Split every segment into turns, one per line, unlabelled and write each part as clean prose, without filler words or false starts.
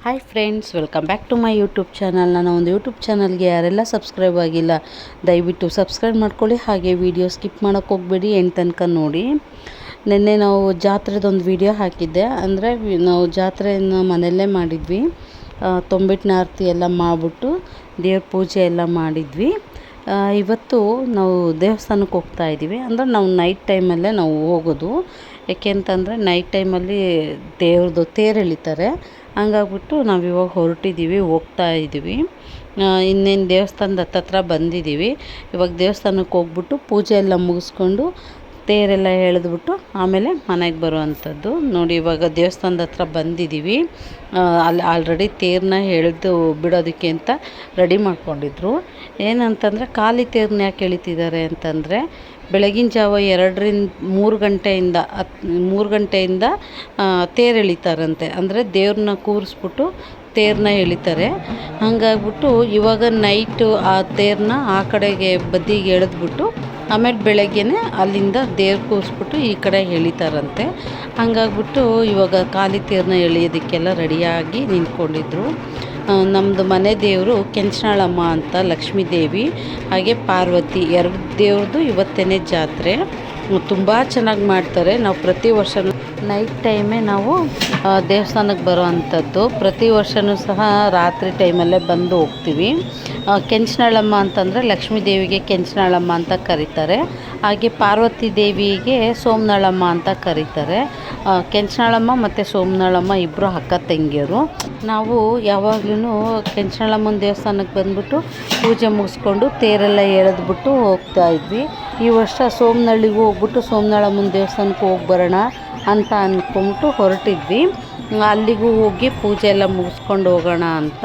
Hi friends, welcome back to my YouTube channel. ನನ್ನ ಒಂದು YouTube ಚಾನಲ್ಗೆ ಯಾರೆಲ್ಲ ಸಬ್ಸ್ಕ್ರೈಬ್ ಆಗಿಲ್ಲ ದಯವಿಟ್ಟು ಸಬ್ಸ್ಕ್ರೈಬ್ ಮಾಡ್ಕೊಳ್ಳಿ. ಹಾಗೆ ವಿಡಿಯೋ ಸ್ಕಿಪ್ ಮಾಡೋಕ್ಕೆ ಹೋಗಬೇಡಿ, ಎಂಡ್ ತನಕ ನೋಡಿ. ನಿನ್ನೆ ನಾವು ಜಾತ್ರೆದೊಂದು ವಿಡಿಯೋ ಹಾಕಿದ್ದೆ. ಅಂದರೆ ನಾವು ಜಾತ್ರೆಯನ್ನು ಮನೆಯಲ್ಲೇ ಮಾಡಿದ್ವಿ. ತೊಂಬಿಟ್ಟಿನ ಆರತಿ ಎಲ್ಲ ಮಾಡಿಬಿಟ್ಟು ದೇವ್ರ ಪೂಜೆ ಎಲ್ಲ ಮಾಡಿದ್ವಿ. ಇವತ್ತು ನಾವು ದೇವಸ್ಥಾನಕ್ಕೆ ಹೋಗ್ತಾ ಇದ್ದೀವಿ. ಅಂದರೆ ನಾವು ನೈಟ್ ಟೈಮಲ್ಲೇ ನಾವು ಹೋಗೋದು. ಏಕೆ ಅಂತಂದರೆ ನೈಟ್ ಟೈಮಲ್ಲಿ ದೇವ್ರದ್ದು ತೇರು ಎಳಿತಾರೆ. ಹಂಗಾಗ್ಬಿಟ್ಟು ನಾವು ಇವಾಗ ಹೊರಟಿದ್ದೀವಿ, ಹೋಗ್ತಾ ಇದ್ದೀವಿ. ಇನ್ನೇನು ದೇವಸ್ಥಾನದ ಹತ್ತತ್ರ ಬಂದಿದ್ದೀವಿ. ಇವಾಗ ದೇವಸ್ಥಾನಕ್ಕೆ ಹೋಗ್ಬಿಟ್ಟು ಪೂಜೆ ಎಲ್ಲ ಮುಗಿಸ್ಕೊಂಡು ತೇರೆಲ್ಲ ಎಳೆದ್ಬಿಟ್ಟು ಆಮೇಲೆ ಮನೆಗೆ ಬರುವಂಥದ್ದು. ನೋಡಿ, ಇವಾಗ ದೇವಸ್ಥಾನದ ಹತ್ರ ಬಂದಿದ್ದೀವಿ. ಅಲ್ಲಿ ಆಲ್ರೆಡಿ ತೇರನ್ನ ಎಳೆದು ಬಿಡೋದಕ್ಕೆ ಅಂತ ರೆಡಿ ಮಾಡ್ಕೊಂಡಿದ್ರು. ಏನಂತಂದರೆ ಖಾಲಿ ತೇರನ್ನ ಯಾಕೆ ಎಳಿತಿದ್ದಾರೆ ಅಂತಂದರೆ, ಬೆಳಗಿನ ಜಾವ 2-3 ಗಂಟೆಯಿಂದ 3 ಗಂಟೆಯಿಂದ ತೇರು ಎಳಿತಾರಂತೆ. ಅಂದರೆ ದೇವ್ರನ್ನ ಕೂರಿಸ್ಬಿಟ್ಟು ತೇರನ್ನ ಎಳಿತಾರೆ. ಹಾಗಾಗ್ಬಿಟ್ಟು ಇವಾಗ ನೈಟು ಆ ತೇರನ್ನ ಆ ಕಡೆಗೆ ಬದಿಗೆ ಎಳೆದ್ಬಿಟ್ಟು ಆಮೇಲೆ ಬೆಳಗ್ಗೆನೇ ಅಲ್ಲಿಂದ ದೇವ್ರು ಕೂರಿಸ್ಬಿಟ್ಟು ಈ ಕಡೆ ಎಳಿತಾರಂತೆ. ಹಾಗಾಗ್ಬಿಟ್ಟು ಇವಾಗ ಖಾಲಿ ತೇರನ್ನ ಎಳೆಯೋದಕ್ಕೆಲ್ಲ ರೆಡಿಯಾಗಿ ನಿಂತ್ಕೊಂಡಿದ್ರು. ನಮ್ಮದು ಮನೆ ದೇವರು ಕೆಂಚನಾಳಮ್ಮ ಅಂತ, ಲಕ್ಷ್ಮೀ ದೇವಿ ಹಾಗೆ ಪಾರ್ವತಿ ಎರಡು ದೇವ್ರದ್ದು ಇವತ್ತೇ ಜಾತ್ರೆ. ತುಂಬ ಚೆನ್ನಾಗಿ ಮಾಡ್ತಾರೆ. ನಾವು ಪ್ರತಿ ವರ್ಷ ನೈಟ್ ಟೈಮೇ ನಾವು ದೇವಸ್ಥಾನಕ್ಕೆ ಬರೋ ಅಂಥದ್ದು. ಪ್ರತಿ ವರ್ಷವೂ ಸಹ ರಾತ್ರಿ ಟೈಮಲ್ಲೇ ಬಂದು ಹೋಗ್ತೀವಿ. ಕೆಂಚನಾಳಮ್ಮ ಅಂತಂದರೆ ಲಕ್ಷ್ಮೀ ದೇವಿಗೆ ಕೆಂಚನಾಳಮ್ಮ ಅಂತ ಕರೀತಾರೆ. ಹಾಗೆ ಪಾರ್ವತಿ ದೇವಿಗೆ ಸೋಮನಾಳಮ್ಮ ಅಂತ ಕರೀತಾರೆ. ಕೆಂಚನಾಳಮ್ಮ ಮತ್ತು ಸೋಮನಾಳಮ್ಮ ಇಬ್ಬರು ಅಕ್ಕ ತಂಗಿಯರು. ನಾವು ಯಾವಾಗಲೂ ಕೆಂಚನಾಳಮ್ಮನ ದೇವಸ್ಥಾನಕ್ಕೆ ಬಂದುಬಿಟ್ಟು ಪೂಜೆ ಮುಗಿಸ್ಕೊಂಡು ತೇರೆಲ್ಲ ಎಳೆದ್ಬಿಟ್ಟು ಹೋಗ್ತಾ ಇದ್ವಿ. ಈ ವರ್ಷ ಸೋಮನಹಳ್ಳಿಗೂ ಹೋಗ್ಬಿಟ್ಟು ಸೋಮನಾಳಮ್ಮನ ದೇವಸ್ಥಾನಕ್ಕೆ ಹೋಗಿ ಬರೋಣ ಅಂತ ಅಂದ್ಕೊಂಬಿಟ್ಟು ಹೊರಟಿದ್ವಿ. ಅಲ್ಲಿಗೂ ಹೋಗಿ ಪೂಜೆ ಎಲ್ಲ ಮುಗಿಸ್ಕೊಂಡು ಹೋಗೋಣ ಅಂತ.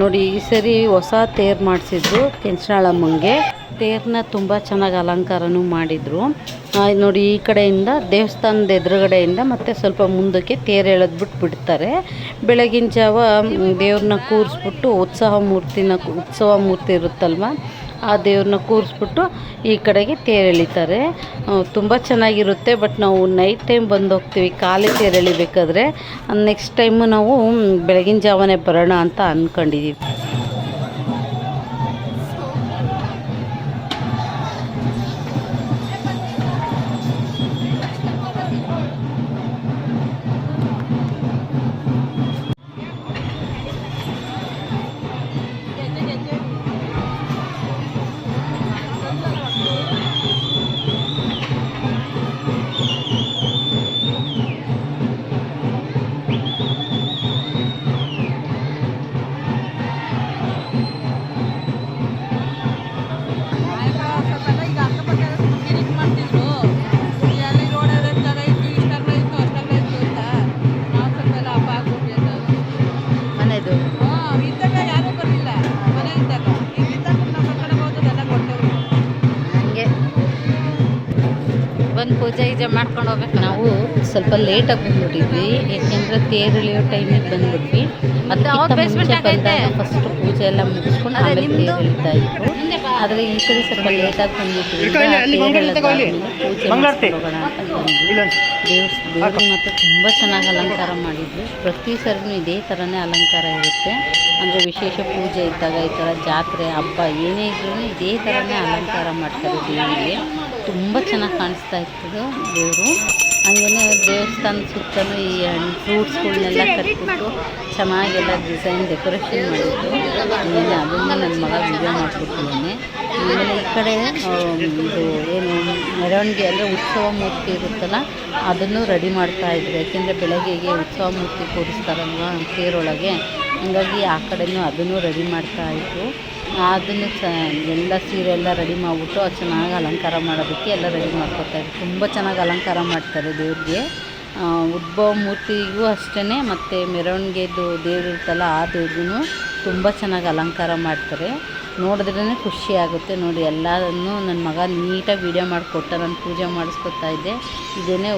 ನೋಡಿ, ಈ ಸರಿ ಹೊಸ ತೇರು ಮಾಡಿಸಿದ್ರು ಕೆಂಚನಾಳಮ್ಮಂಗೆ. ತೇರನ್ನ ತುಂಬ ಚೆನ್ನಾಗಿ ಅಲಂಕಾರನೂ ಮಾಡಿದರು. ನೋಡಿ, ಈ ಕಡೆಯಿಂದ ದೇವಸ್ಥಾನದ ಎದುರುಗಡೆಯಿಂದ ಮತ್ತು ಸ್ವಲ್ಪ ಮುಂದಕ್ಕೆ ತೇರು ಎಳೆದ್ಬಿಟ್ಟು ಬಿಡ್ತಾರೆ. ಬೆಳಗಿನ ಜಾವ ದೇವ್ರನ್ನ ಕೂರಿಸ್ಬಿಟ್ಟು ಉತ್ಸವ ಮೂರ್ತಿ ಇರುತ್ತಲ್ವ, ಆ ದೇವ್ರನ್ನ ಕೂರಿಸ್ಬಿಟ್ಟು ಈ ಕಡೆಗೆ ತೇರು ಎಳಿತಾರೆ. ತುಂಬ ಚೆನ್ನಾಗಿರುತ್ತೆ. ಬಟ್ ನಾವು ನೈಟ್ ಟೈಮ್ ಬಂದು ಹೋಗ್ತೀವಿ ಖಾಲಿ ತೇರು ಎಳಿಬೇಕಾದ್ರೆ. ನೆಕ್ಸ್ಟ್ ಟೈಮು ನಾವು ಬೆಳಗಿನ ಜಾವನೇ ಬರೋಣ ಅಂತ ಅಂದ್ಕೊಂಡಿದ್ದೀವಿ. ಬಂದು ಪೂಜೆ ಗೀಜೆ ಮಾಡ್ಕೊಂಡು ಹೋಗ್ಬೇಕು. ನಾವು ಸ್ವಲ್ಪ ಲೇಟಾಗಿ ಬಂದ್ಬಿಟ್ಟಿದ್ವಿ. ಏಕೆಂದರೆ ತೇರು ಎಳೆಯೋ ಟೈಮಿಗೆ ಬಂದ್ಬಿಟ್ವಿ. ಅದಕ್ಕಿಂತ ಬಂದಾಗ ಫಸ್ಟ್ ಪೂಜೆ ಎಲ್ಲ ಮುಗಿಸ್ಕೊಂಡು ಆಮೇಲೆ ತೇರು ಎಳಿತಾ ಇದ್ರು. ಆದರೆ ಈ ಸರಿ ಸ್ವಲ್ಪ ಲೇಟಾಗಿ ಬಂದ್ಬಿಟ್ವಿ. ಪೂಜೆ ಹೋಗೋಣ ಅಂತ ಬಂದ್ವಿ. ದೇವ್ರು ಮತ್ತು ತುಂಬ ಚೆನ್ನಾಗಿ ಅಲಂಕಾರ ಮಾಡಿದ್ರು. ಪ್ರತಿ ಸರಿನೂ ಇದೇ ಥರನೇ ಅಲಂಕಾರ ಇರುತ್ತೆ. ಅಂದರೆ ವಿಶೇಷ ಪೂಜೆ ಇದ್ದಾಗ, ಈ ಥರ ಜಾತ್ರೆ ಹಬ್ಬ ಏನೇ ಇದ್ರೂ ಇದೇ ಥರನೇ ಅಲಂಕಾರ ಮಾಡ್ತಾರೆ ದೇವರಿಗೆ. ತುಂಬ ಚೆನ್ನಾಗಿ ಕಾಣಿಸ್ತಾ ಇರ್ತದೆ ದೇವರು. ಹಾಗೆಯೇ ದೇವಸ್ಥಾನದ ಸುತ್ತಲೂ ಈ ಫ್ರೂಟ್ಸ್ಗಳನ್ನೆಲ್ಲ ಕಟ್ಬಿಟ್ಟು ಚೆನ್ನಾಗೆಲ್ಲ ಡಿಸೈನ್ ಡೆಕೋರೇಷನ್ ಮಾಡಿದ್ದು. ಅದನ್ನು ನನ್ನ ಮಗ ವಿಡಿಯೋ ಮಾಡಿಬಿಟ್ಟಿದ್ದಾನೆ. ಆಮೇಲೆ ಈ ಕಡೆ ಇದು ಏನು ಮೆರವಣಿಗೆ ಅಂದರೆ ಉತ್ಸವ ಮೂರ್ತಿ ಇರುತ್ತಲ್ಲ, ಅದನ್ನು ರೆಡಿ ಮಾಡ್ತಾಯಿದ್ರು. ಯಾಕೆಂದರೆ ಬೆಳಗ್ಗೆಗೆ ಉತ್ಸವ ಮೂರ್ತಿ ಕೂರಿಸ್ತಾರಲ್ವ ತೇರೊಳಗೆ, ಹಂಗಾಗಿ ಆ ಕಡೆಯೂ ಅದನ್ನು ರೆಡಿ ಮಾಡ್ತಾಯಿದ್ರು. ಅದನ್ನು ಎಲ್ಲ ಸೀರೆ ಎಲ್ಲ ರೆಡಿ ಮಾಡಿಬಿಟ್ಟು ಅದು ಚೆನ್ನಾಗಿ ಅಲಂಕಾರ ಮಾಡೋದಕ್ಕೆ ಎಲ್ಲ ರೆಡಿ ಮಾಡ್ಕೊತಾಯಿದ್ರು. ತುಂಬ ಚೆನ್ನಾಗಿ ಅಲಂಕಾರ ಮಾಡ್ತಾರೆ ದೇವ್ರಿಗೆ. ಉದ್ಭವ ಮೂರ್ತಿಗೂ ಅಷ್ಟೇ, ಮತ್ತು ಮೆರವಣಿಗೆದು ದೇವ್ರು ಇರುತ್ತಲ್ಲ ಆ ದೇವ್ರಿಗೂ ತುಂಬ ಚೆನ್ನಾಗಿ ಅಲಂಕಾರ ಮಾಡ್ತಾರೆ. ನೋಡಿದ್ರೇ ಖುಷಿ ಆಗುತ್ತೆ. ನೋಡಿ ಎಲ್ಲದನ್ನು ನನ್ನ ಮಗ ನೀಟಾಗಿ ವೀಡಿಯೋ ಮಾಡಿಕೊಟ್ಟ. ನಾನು ಪೂಜೆ ಮಾಡಿಸ್ಕೊತಾ ಇದ್ದೆ. ಇದೇನೇ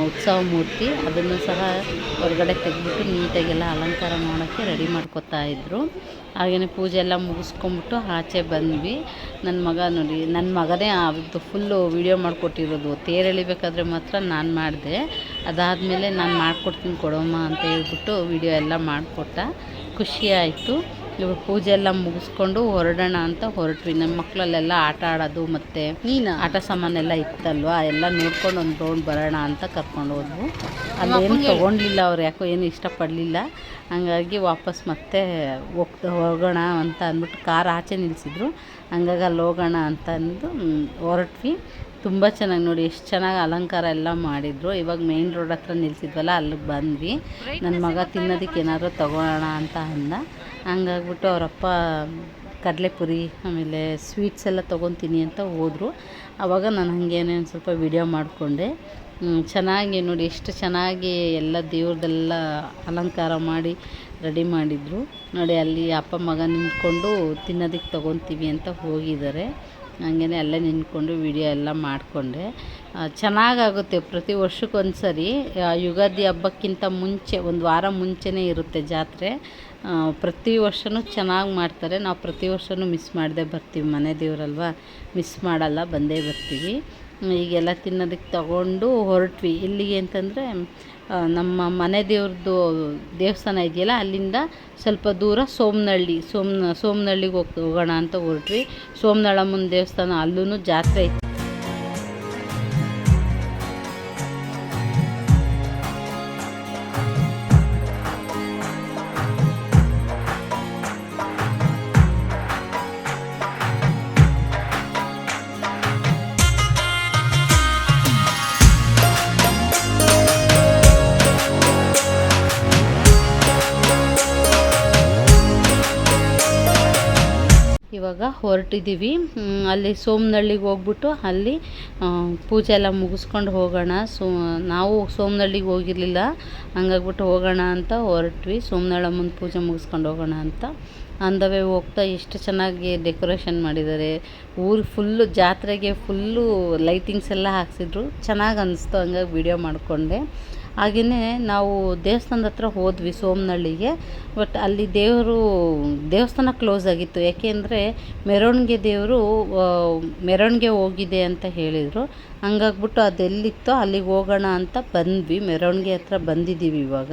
ಉತ್ಸವ ಮೂರ್ತಿ, ಅದನ್ನು ಸಹ ಹೊರಗಡೆ ತೆಗೆದ್ಬಿಟ್ಟು ನೀಟಾಗೆಲ್ಲ ಅಲಂಕಾರ ಮಾಡೋಕ್ಕೆ ರೆಡಿ ಮಾಡ್ಕೊತಾ ಇದ್ದರು. ಹಾಗೆಯೇ ಪೂಜೆ ಎಲ್ಲ ಮುಗಿಸ್ಕೊಂಬಿಟ್ಟು ಆಚೆ ಬಂದ್ವಿ. ನನ್ನ ಮಗ ನೋಡಿ, ನನ್ನ ಮಗನೇ ಅದು ಫುಲ್ಲು ವೀಡಿಯೋ ಮಾಡಿಕೊಟ್ಟಿರೋದು. ತೇರು ಎಳಿಬೇಕಾದ್ರೆ ಮಾತ್ರ ನಾನು ಮಾಡಿದೆ. ಅದಾದಮೇಲೆ ನಾನು ಮಾಡಿಕೊಡ್ತೀನಿ ಕೊಡಮ್ಮ ಅಂತ ಹೇಳ್ಬಿಟ್ಟು ವೀಡಿಯೋ ಎಲ್ಲ ಮಾಡಿಕೊಟ್ಟ. ಖುಷಿ ಆಯಿತು. ಇವಾಗ ಪೂಜೆ ಎಲ್ಲ ಮುಗಿಸ್ಕೊಂಡು ಹೊರಡೋಣ ಅಂತ ಹೊರಟ್ವಿ. ನಮ್ಮ ಮಕ್ಕಳಲ್ಲೆಲ್ಲ ಆಟ ಆಡೋದು ಮತ್ತು ಆಟ ಸಾಮಾನೆಲ್ಲ ಇತ್ತಲ್ವ, ಎಲ್ಲ ನೋಡ್ಕೊಂಡು ಒಂದು ರೌಂಡ್ ಬರೋಣ ಅಂತ ಕರ್ಕೊಂಡು ಹೋದ್ವು. ಅಲ್ಲೇನು ತೊಗೊಂಡಿಲ್ಲ ಅವ್ರು, ಯಾಕೋ ಏನು ಇಷ್ಟಪಡಲಿಲ್ಲ. ಹಂಗಾಗಿ ವಾಪಸ್ ಮತ್ತೆ ಹೋಗೋಣ ಅಂತ ಅಂದ್ಬಿಟ್ಟು ಕಾರ್ ಆಚೆ ನಿಲ್ಲಿಸಿದ್ರು. ಹಂಗಾಗಿ ಅಲ್ಲಿ ಹೋಗೋಣ ಅಂತ ಅಂದು ಹೊರಟ್ವಿ. ತುಂಬ ಚೆನ್ನಾಗಿ ನೋಡಿ, ಎಷ್ಟು ಚೆನ್ನಾಗಿ ಅಲಂಕಾರ ಎಲ್ಲ ಮಾಡಿದರು. ಇವಾಗ ಮೇನ್ ರೋಡ್ ಹತ್ರ ನಿಲ್ಸಿದ್ವಲ್ಲ, ಅಲ್ಲಿಗೆ ಬಂದ್ವಿ. ನನ್ನ ಮಗ ತಿನ್ನೋದಕ್ಕೆ ಏನಾದರೂ ತೊಗೊಳ್ಳೋಣ ಅಂತ ಅಂದ. ಹಂಗಾಗ್ಬಿಟ್ಟು ಅವರಪ್ಪ ಕಡಲೆಪುರಿ ಆಮೇಲೆ ಸ್ವೀಟ್ಸ್ ಎಲ್ಲ ತೊಗೊತೀನಿ ಅಂತ ಹೋದರು. ಆವಾಗ ನಾನು ಹಾಗೇನೆ ಒಂದು ಸ್ವಲ್ಪ ವಿಡಿಯೋ ಮಾಡಿಕೊಂಡೆ. ಚೆನ್ನಾಗಿ ನೋಡಿ, ಎಷ್ಟು ಚೆನ್ನಾಗಿ ಎಲ್ಲ ದೇವ್ರದ್ದೆಲ್ಲ ಅಲಂಕಾರ ಮಾಡಿ ರೆಡಿ ಮಾಡಿದರು. ನೋಡಿ ಅಲ್ಲಿ ಅಪ್ಪ ಮಗ ನಿಂತ್ಕೊಂಡು ತಿನ್ನೋದಕ್ಕೆ ತೊಗೊತೀವಿ ಅಂತ ಹೋಗಿದ್ದಾರೆ. ಹಾಗೇ ಅಲ್ಲೇ ನಿಂತ್ಕೊಂಡು ವಿಡಿಯೋ ಎಲ್ಲ ಮಾಡಿಕೊಂಡೆ. ಚೆನ್ನಾಗಾಗುತ್ತೆ. ಪ್ರತಿ ವರ್ಷಕ್ಕೊಂದು ಸರಿ ಯುಗಾದಿ ಹಬ್ಬಕ್ಕಿಂತ ಮುಂಚೆ ಒಂದು ವಾರ ಮುಂಚೆನೇ ಇರುತ್ತೆ ಜಾತ್ರೆ. ಪ್ರತಿ ವರ್ಷವೂ ಚೆನ್ನಾಗಿ ಮಾಡ್ತಾರೆ. ನಾವು ಪ್ರತಿ ವರ್ಷವೂ ಮಿಸ್ ಮಾಡದೆ ಬರ್ತೀವಿ. ಮನೆ ದೇವರಲ್ವ, ಮಿಸ್ ಮಾಡಲ್ಲ, ಬಂದೇ ಬರ್ತೀವಿ. ಈಗೆಲ್ಲ ತಿನ್ನೋದಕ್ಕೆ ತಗೊಂಡು ಹೊರಟ್ವಿ. ಎಲ್ಲಿಗೆ ಅಂತಂದರೆ ನಮ್ಮ ಮನೆ ದೇವ್ರದ್ದು ದೇವಸ್ಥಾನ ಇದೆಯಲ್ಲ, ಅಲ್ಲಿಂದ ಸ್ವಲ್ಪ ದೂರ ಸೋಮನಹಳ್ಳಿಗೆ ಹೋಗೋಣ ಅಂತ ಹೊರಟ್ವಿ. ಸೋಮನಳ್ಳಮ್ಮನ ದೇವಸ್ಥಾನ, ಅಲ್ಲೂ ಜಾತ್ರೆ ಇತ್ತು. ಇವಾಗ ಹೊರಟಿದ್ದೀವಿ. ಅಲ್ಲಿ ಸೋಮನಹಳ್ಳಿಗೆ ಹೋಗ್ಬಿಟ್ಟು ಅಲ್ಲಿ ಪೂಜೆ ಎಲ್ಲ ಮುಗಿಸ್ಕೊಂಡು ಹೋಗೋಣ. ನಾವು ಸೋಮನಹಳ್ಳಿಗೆ ಹೋಗಿರಲಿಲ್ಲ, ಹಂಗಾಗ್ಬಿಟ್ಟು ಹೋಗೋಣ ಅಂತ ಹೊರಟ್ವಿ. ಸೋಮನಳ್ಳಮ್ಮನ ಪೂಜೆ ಮುಗಿಸ್ಕೊಂಡು ಹೋಗೋಣ ಅಂತ ಆನ್ ದ ವೇ ಹೋಗ್ತಾ ಎಷ್ಟು ಚೆನ್ನಾಗಿ ಡೆಕೋರೇಷನ್ ಮಾಡಿದ್ದಾರೆ. ಊರು ಫುಲ್ಲು, ಜಾತ್ರೆಗೆ ಫುಲ್ಲು ಲೈಟಿಂಗ್ಸ್ ಎಲ್ಲ ಹಾಕ್ಸಿದ್ರು. ಚೆನ್ನಾಗಿ ಅನ್ನಿಸ್ತು. ಹಂಗಾಗಿ ವಿಡಿಯೋ ಮಾಡಿಕೊಂಡೆ. ಹಾಗೆಯೇ ನಾವು ದೇವಸ್ಥಾನದ ಹತ್ರ ಹೋದ್ವಿ ಸೋಮನಹಳ್ಳಿಗೆ. ಬಟ್ ಅಲ್ಲಿ ದೇವಸ್ಥಾನ ಕ್ಲೋಸ್ ಆಗಿತ್ತು. ಯಾಕೆಂದರೆ ಮೆರವಣಿಗೆ ಹೋಗಿದೆ ಅಂತ ಹೇಳಿದರು. ಹಂಗಾಗ್ಬಿಟ್ಟು ಅದೆಲ್ಲಿತ್ತೋ ಅಲ್ಲಿಗೆ ಹೋಗೋಣ ಅಂತ ಬಂದ್ವಿ. ಮೆರವಣಿಗೆ ಹತ್ರ ಬಂದಿದ್ದೀವಿ ಇವಾಗ.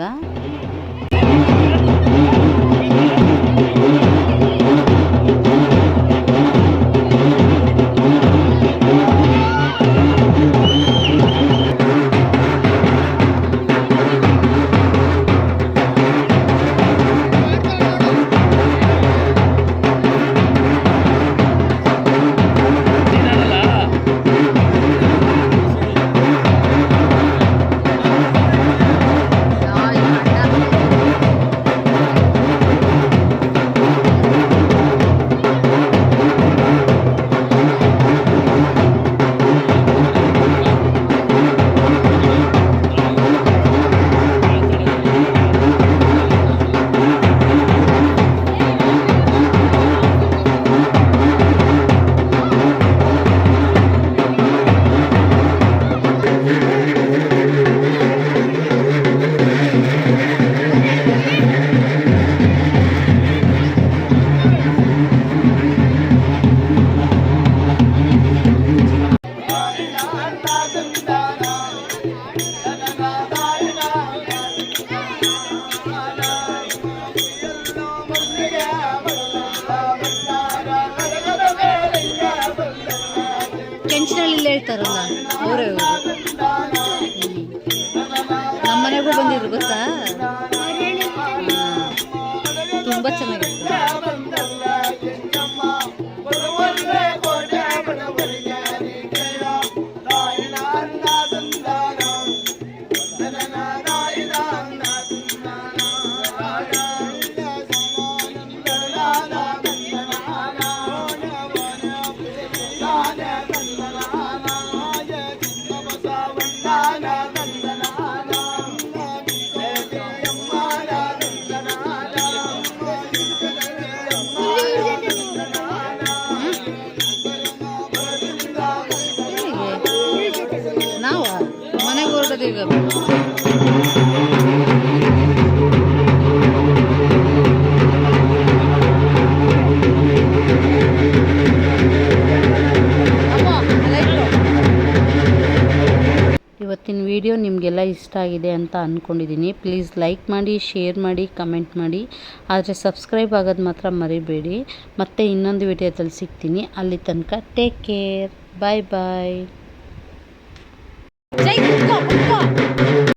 ಕೆಂಚನಹಳ್ಳಿಲೇ ಹೇಳ್ತಾರಲ್ಲ ಅವರೇ. ನಮ್ಮನೆಗೂ ಬಂದಿದ್ರು ಗೊತ್ತಾ, ತುಂಬ ಚೆನ್ನಾಗಿತ್ತು. ಇಷ್ಟ ಆಗಿದೆ ಅಂತ ಅಂದ್ಕೊಂಡಿದ್ದೀನಿ. ಪ್ಲೀಸ್ ಲೈಕ್ ಮಾಡಿ, ಶೇರ್ ಮಾಡಿ, ಕಮೆಂಟ್ ಮಾಡಿ. ಆದರೆ ಸಬ್ಸ್ಕ್ರೈಬ್ ಆಗೋದು ಮಾತ್ರ ಮರಿಬೇಡಿ. ಮತ್ತೆ ಇನ್ನೊಂದು ವಿಡಿಯೋದಲ್ಲಿ ಸಿಗ್ತೀನಿ. ಅಲ್ಲಿ ತನಕ ಟೇಕ್ ಕೇರ್. ಬಾಯ್ ಬಾಯ್.